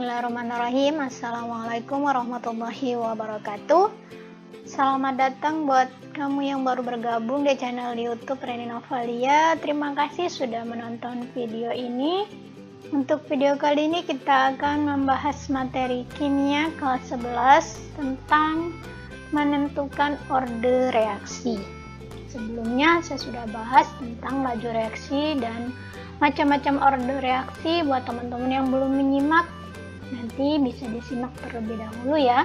Bismillahirrahmanirrahim. Assalamualaikum warahmatullahi wabarakatuh. Selamat datang buat kamu yang baru bergabung di channel YouTube Reni Novalia. Terima kasih sudah menonton video ini. Untuk video kali ini kita akan membahas materi kimia kelas 11 tentang menentukan order reaksi. Sebelumnya saya sudah bahas tentang laju reaksi dan macam-macam order reaksi. Buat teman-teman yang belum menyimak, nanti bisa disimak terlebih dahulu ya.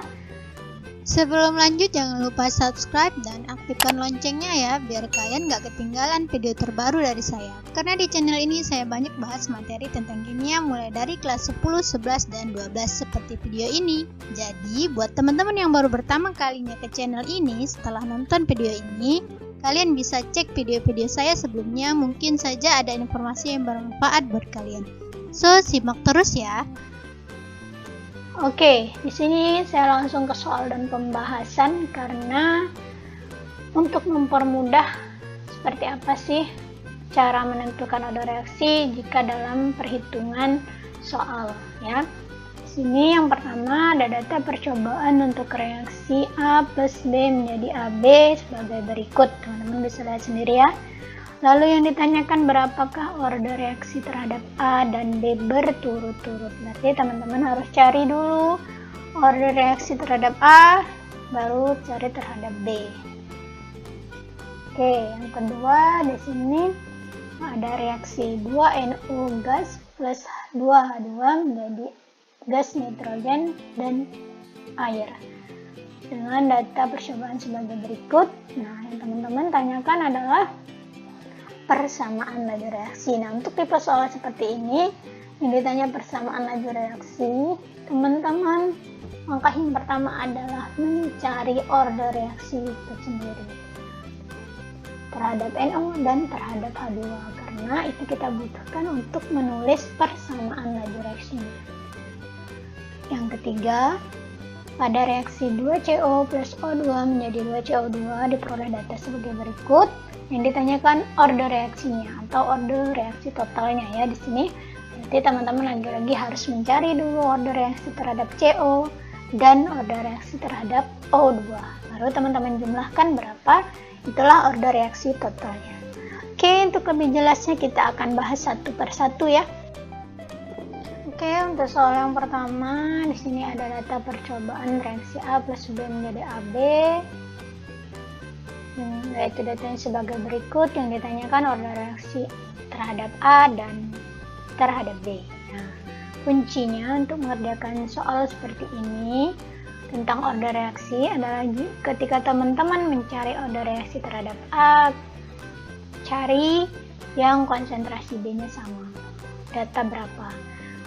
Sebelum lanjut, jangan lupa subscribe dan aktifkan loncengnya ya, biar kalian gak ketinggalan video terbaru dari saya. Karena di channel ini saya banyak bahas materi tentang kimia mulai dari kelas 10, 11, dan 12 seperti video ini. Jadi, buat teman-teman yang baru pertama kalinya ke channel ini, setelah nonton video ini, kalian bisa cek video-video saya sebelumnya, mungkin saja ada informasi yang bermanfaat buat kalian. So, simak terus ya. Oke, di sini saya langsung ke soal dan pembahasan karena untuk mempermudah seperti apa sih cara menentukan order reaksi jika dalam perhitungan soal ya. Di sini yang pertama ada data percobaan untuk reaksi A plus B menjadi AB sebagai berikut. Teman-teman bisa lihat sendiri ya. Lalu yang ditanyakan berapakah order reaksi terhadap A dan B berturut-turut. Berarti teman-teman harus cari dulu order reaksi terhadap A, baru cari terhadap B. Oke, yang kedua di sini ada reaksi 2NO gas plus 2H2 menjadi gas nitrogen dan air. Dengan data percobaan sebagai berikut. Nah, yang teman-teman tanyakan adalah persamaan laju reaksi. Nah, untuk tipe soal seperti ini yang ditanya persamaan laju reaksi, teman-teman langkah yang pertama adalah mencari order reaksi itu sendiri terhadap NO dan terhadap H2 karena itu kita butuhkan untuk menulis persamaan laju reaksinya. Yang ketiga, pada reaksi 2CO plus O2 menjadi 2CO2 diperoleh data sebagai berikut. Yang ditanyakan order reaksinya atau order reaksi totalnya ya di sini. Berarti teman-teman lagi-lagi harus mencari dulu order reaksi terhadap CO dan order reaksi terhadap O2. Baru teman-teman jumlahkan berapa, itulah order reaksi totalnya. Oke, untuk lebih jelasnya kita akan bahas satu persatu ya. Oke, untuk soal yang pertama di sini ada data percobaan reaksi A plus B menjadi AB. Yaitu datanya sebagai berikut. Yang ditanyakan order reaksi terhadap A dan terhadap B. Nah, kuncinya untuk mengerjakan soal seperti ini tentang order reaksi adalah ketika teman-teman mencari order reaksi terhadap A, cari yang konsentrasi B-nya sama. Data berapa?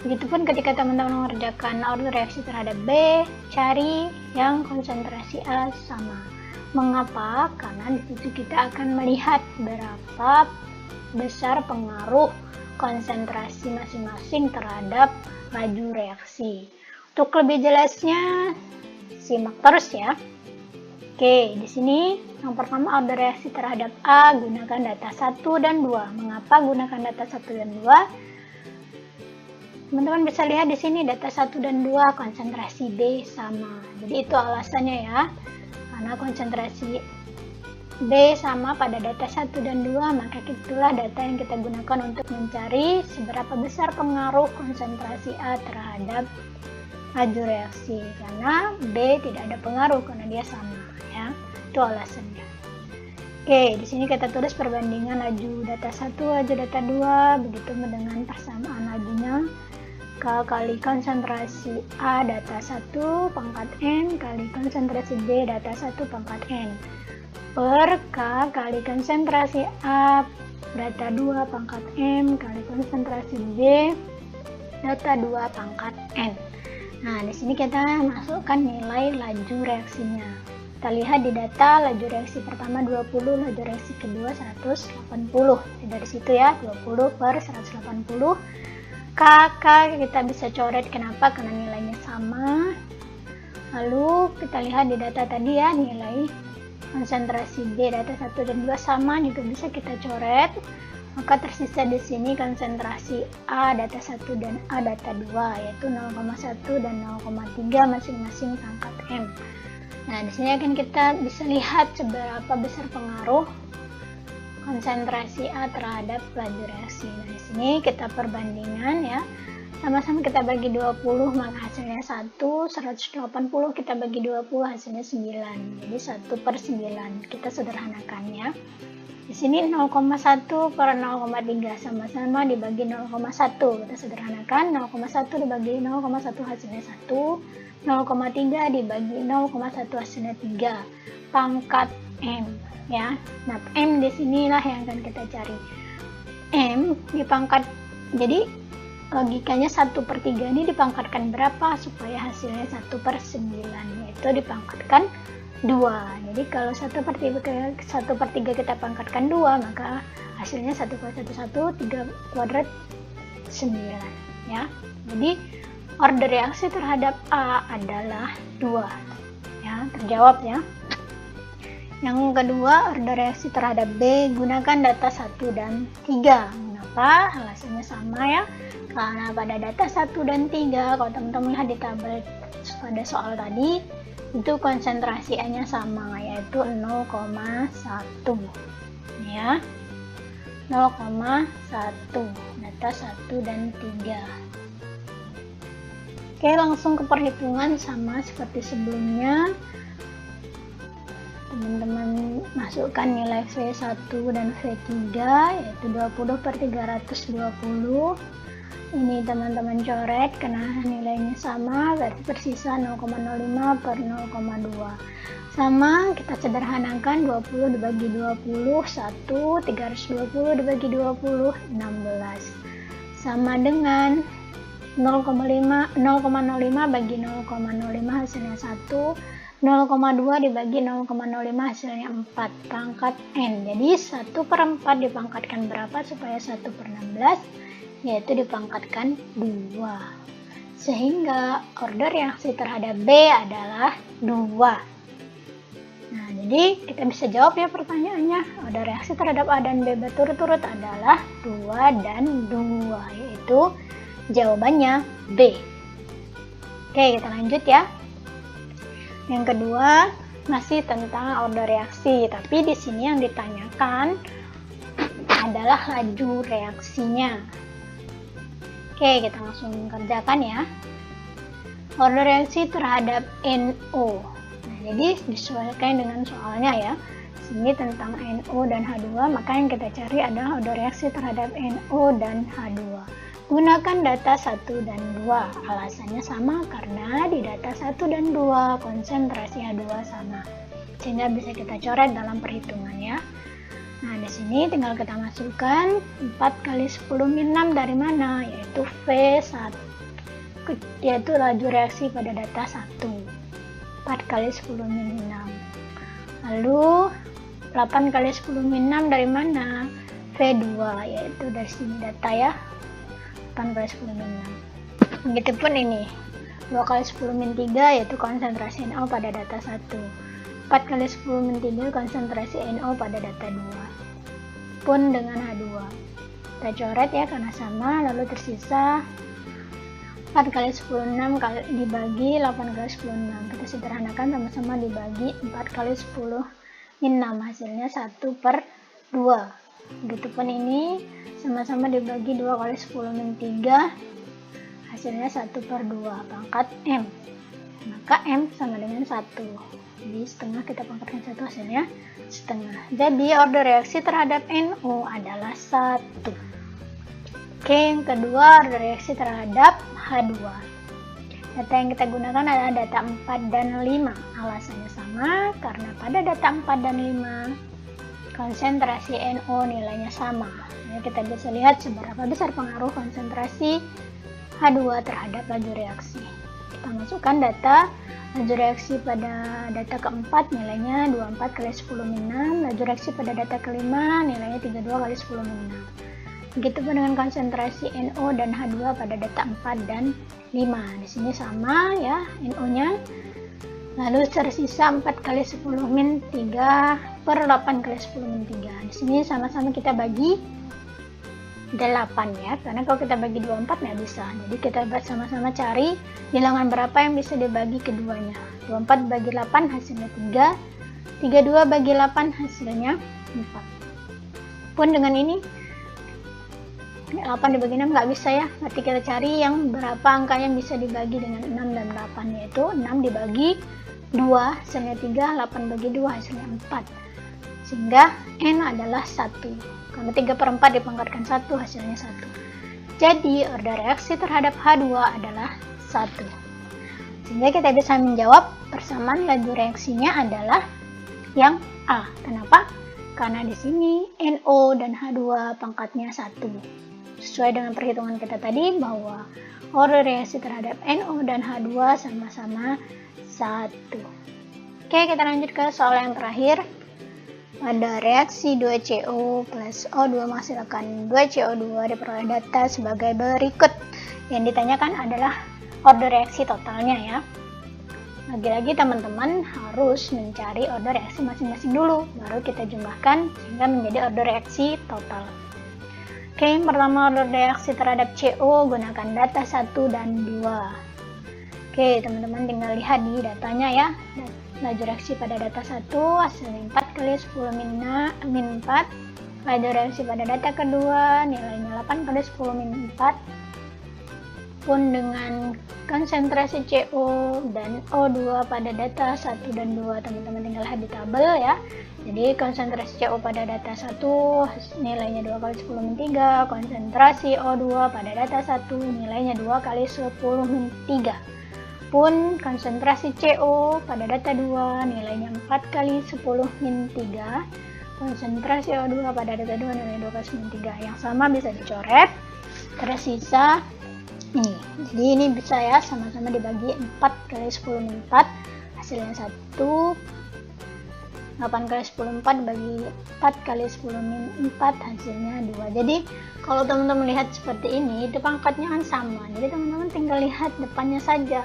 Begitupun ketika teman-teman mengerjakan order reaksi terhadap B, cari yang konsentrasi A sama. Mengapa? Karena di situ kita akan melihat berapa besar pengaruh konsentrasi masing-masing terhadap laju reaksi. Untuk lebih jelasnya, simak terus ya. Oke, di sini yang pertama order reaksi terhadap A, gunakan data 1 dan 2. Mengapa gunakan data 1 dan 2? Teman-teman bisa lihat di sini data 1 dan 2 konsentrasi B sama. Jadi itu alasannya ya. Karena konsentrasi B sama pada data 1 dan 2, maka itulah data yang kita gunakan untuk mencari seberapa besar pengaruh konsentrasi A terhadap laju reaksi. Karena B tidak ada pengaruh karena dia sama ya. Itu alasannya. Oke, di sini kita tulis perbandingan laju data 1, laju data 2, begitu dengan persamaan lajunya. K kali konsentrasi A data 1 pangkat N kali konsentrasi B data 1 pangkat N per K kali konsentrasi A data 2 pangkat M kali konsentrasi B data 2 pangkat N. Nah, di sini kita masukkan nilai laju reaksinya. Kita lihat di data laju reaksi pertama 20, laju reaksi kedua 180. Dari situ ya, 20 per 180. KK kita bisa coret, kenapa? Karena nilainya sama. Lalu kita lihat di data tadi ya, nilai konsentrasi B data 1 dan 2 sama, juga bisa kita coret. Maka tersisa di sini konsentrasi A data 1 dan A data 2, yaitu 0,1 dan 0,3 masing-masing pangkat M. Nah, di sini akan kita bisa lihat seberapa besar pengaruh konsentrasi A terhadap laju reaksi. Nah, di sini kita perbandingan ya. Sama-sama kita bagi 20, maka hasilnya 1, 180 kita bagi 20, hasilnya 9. Jadi 1/9. Kita sederhanakan ya. Di sini 0,1 per 0,3 sama-sama dibagi 0,1. Kita sederhanakan 0,1 dibagi 0,1 hasilnya 1, 0,3 dibagi 0,1 hasilnya 3. Pangkat M ya. Nah, M di sinilah yang akan kita cari. M dipangkat, jadi logikanya 1/3 ini dipangkatkan berapa supaya hasilnya 1/9, yaitu dipangkatkan 2. Jadi kalau 1/3 kita pangkatkan 2, maka hasilnya 1 × 1, 1, 3 kuadrat 9 ya. Jadi order reaksi terhadap A adalah 2 ya, terjawab ya. Yang kedua, order reaksi terhadap B, gunakan data 1 dan 3. Kenapa? Alasannya sama ya. Karena pada data 1 dan 3, kalau teman-teman lihat di tabel pada soal tadi, itu konsentrasi A-nya sama, yaitu 0,1 ya. 0,1 data 1 dan 3. Oke, langsung ke perhitungan sama seperti sebelumnya. Teman-teman masukkan nilai V1 dan V3, yaitu 20/320. Ini teman-teman coret karena nilainya sama, berarti tersisa 0,05/0,2. Sama, kita sederhanakan 20 dibagi 20, 1, 320 dibagi 20, 16. Sama dengan 0,05 bagi 0,05 hasilnya 1, 0,2 dibagi 0,05 hasilnya 4, pangkat N. Jadi 1/4 dipangkatkan berapa supaya 1/16, yaitu dipangkatkan 2. Sehingga order reaksi terhadap B adalah 2. Nah, jadi kita bisa jawab ya pertanyaannya. Order reaksi terhadap A dan B berturut-turut adalah 2 dan 2, yaitu jawabannya B. Oke, kita lanjut ya. Yang kedua masih tentang order reaksi, tapi di sini yang ditanyakan adalah laju reaksinya. Oke, kita langsung kerjakan ya. Order reaksi terhadap NO. Nah, jadi disesuaikan dengan soalnya ya. Sini tentang NO dan H2, maka yang kita cari adalah order reaksi terhadap NO dan H2. Gunakan data 1 dan 2. Alasannya sama karena di data 1 dan 2 konsentrasi H2 sama. Sehingga bisa kita coret dalam perhitungan ya. Nah, di sini tinggal kita masukkan 4 kali 10 min 6 dari mana? Yaitu V1, yaitu laju reaksi pada data 1. 4 kali 10 min 6. Lalu 8 kali 10 min 6 dari mana? V2, yaitu dari sini data ya. 8 kali 10 min 6. Begitupun ini 2 kali 10 min 3, yaitu konsentrasi NO pada data 1. 4 kali 10 min 3 konsentrasi NO pada data 2. Pun dengan H2. Kita coret ya karena sama, lalu tersisa 4 kali 10 6 kali dibagi 8 kali 10 6. Kita sederhanakan sama-sama dibagi 4 kali 10 min 6, hasilnya 1/2. Begitupun ini sama-sama dibagi 2 kali 10 min 3, hasilnya 1/2, pangkat M. Maka M sama dengan 1. Jadi setengah kita pangkatkan 1, hasilnya setengah. Jadi order reaksi terhadap NO adalah 1. Oke, yang kedua order reaksi terhadap H2. Data yang kita gunakan adalah data 4 dan 5. Alasannya sama karena pada data 4 dan 5 konsentrasi NO nilainya sama. Ya, kita bisa lihat seberapa besar pengaruh konsentrasi H2 terhadap laju reaksi. Kita masukkan data laju reaksi pada data keempat nilainya 24 kali 10 min 6, laju reaksi pada data kelima nilainya 32 kali 10 min 6. Begitupun dengan konsentrasi NO dan H2 pada data 4 dan 5. Di sini sama ya NO-nya. Lalu tersisa 4 kali 10 min 3 per 8 kali 10 min 3. Di sini sama-sama kita bagi ya, karena kalau kita bagi 24 nggak bisa. Jadi kita sama-sama cari bilangan berapa yang bisa dibagi keduanya. 24 bagi 8 hasilnya 3, 32 bagi 8 hasilnya 4. Pun dengan ini 8 dibagi 6 nggak bisa ya, berarti kita cari yang berapa angkanya bisa dibagi dengan 6 dan 8, yaitu 6 dibagi 2 hasilnya 3, 8 bagi 2 hasilnya 4, sehingga N adalah 1, karena 3/4 dipangkatkan 1 hasilnya 1. Jadi order reaksi terhadap H2 adalah 1, sehingga kita bisa menjawab persamaan laju reaksinya adalah yang A. Kenapa? Karena di sini NO dan H2 pangkatnya 1. Sesuai dengan perhitungan kita tadi bahwa order reaksi terhadap NO dan H2 sama-sama 1. Oke, kita lanjut ke soal yang terakhir. Pada reaksi 2CO plus O2 menghasilkan 2CO2 diperoleh data sebagai berikut. Yang ditanyakan adalah order reaksi totalnya ya. Lagi-lagi teman-teman harus mencari order reaksi masing-masing dulu, baru kita jumlahkan sehingga menjadi order reaksi total. Oke, yang pertama order reaksi terhadap CO gunakan data 1 dan 2. Oke, teman-teman tinggal lihat di datanya ya. Laju reaksi pada data 1 hasilnya 4 kali 10 min 4. Laju reaksi pada data kedua nilainya 8 kali 10 min 4. Pun dengan konsentrasi CO dan O2 pada data 1 dan 2, teman-teman tinggal lihat di tabel ya. Jadi konsentrasi CO pada data 1 nilainya 2 kali 10 min 3, konsentrasi O2 pada data 1 nilainya 2 kali 10 min 3. Pun konsentrasi CO pada data 2 nilainya 4 kali 10 min 3, konsentrasi O2 pada data 2 nilainya 2 kali 10 min 3. Yang sama bisa dicoret, tersisa nih. Jadi ini bisa ya sama-sama dibagi 4 kali 10 min 4 hasilnya 1. 8 kali 10 4 bagi 4 kali 10 min 4 hasilnya 2. Jadi kalau teman-teman lihat seperti ini, itu pangkatnya kan sama. Jadi teman-teman tinggal lihat depannya saja.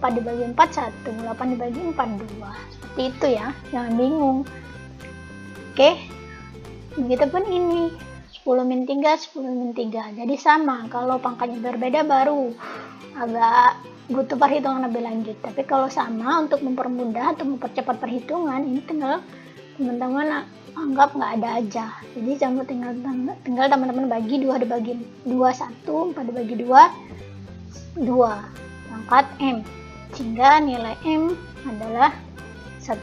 4 dibagi 4 1, 8 dibagi 4 2. Seperti itu ya, jangan bingung. Oke. Begitupun ini 10 min 3, 10 min 3. Jadi sama, kalau pangkatnya berbeda baru agak butuh perhitungan lebih lanjut. Tapi kalau sama, untuk mempermudah atau mempercepat perhitungan, ini tinggal teman-teman anggap nggak ada aja. Jadi tinggal teman-teman bagi 2 dibagi 2 1, 4 dibagi 2 2, pangkat M, sehingga nilai M adalah 1.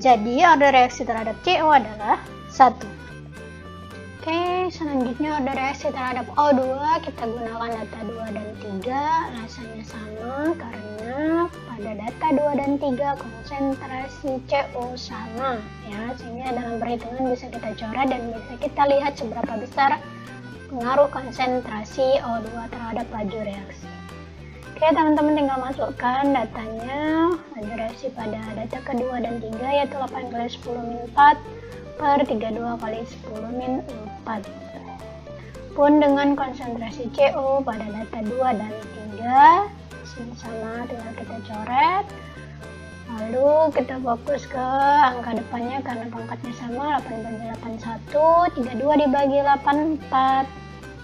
Jadi order reaksi terhadap CO adalah 1. Oke, selanjutnya order reaksi terhadap O2 kita gunakan data 2 dan 3. Alasannya sama karena pada data 2 dan 3 konsentrasi CO sama ya, sehingga dalam perhitungan bisa kita coret dan bisa kita lihat seberapa besar pengaruh konsentrasi O2 terhadap laju reaksi. Oke, teman-teman tinggal masukkan datanya. Laju reaksi pada data kedua dan 3 yaitu 8 kali 10 min 4 per 32 kali 10 min 4. Pun dengan konsentrasi CO pada data 2 dan 3 sama, tinggal kita coret. Lalu kita fokus ke angka depannya karena pangkatnya sama, 8 dibagi 8 1, 32 dibagi 8 4,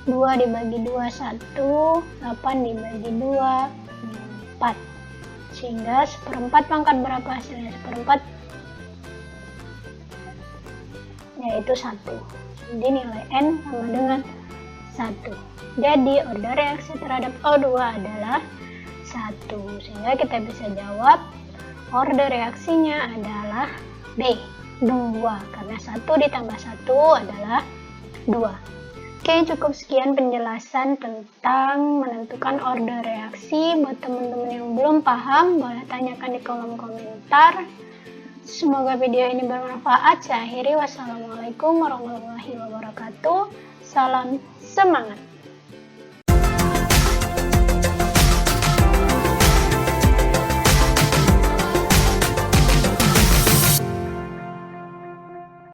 2 dibagi 2 1, 8 dibagi 2 4. Sehingga 1/4 pangkat berapa hasilnya? 1/4 yaitu 1. Jadi nilai N sama dengan 1. Jadi order reaksi terhadap O2 adalah 1. Sehingga kita bisa jawab order reaksinya adalah B, 2. Karena 1 ditambah 1 adalah 2. Oke, cukup sekian penjelasan tentang menentukan order reaksi. Buat teman-teman yang belum paham, boleh tanyakan di kolom komentar. Semoga video ini bermanfaat. Saya akhiri. Wassalamualaikum warahmatullahi wabarakatuh. Salam semangat.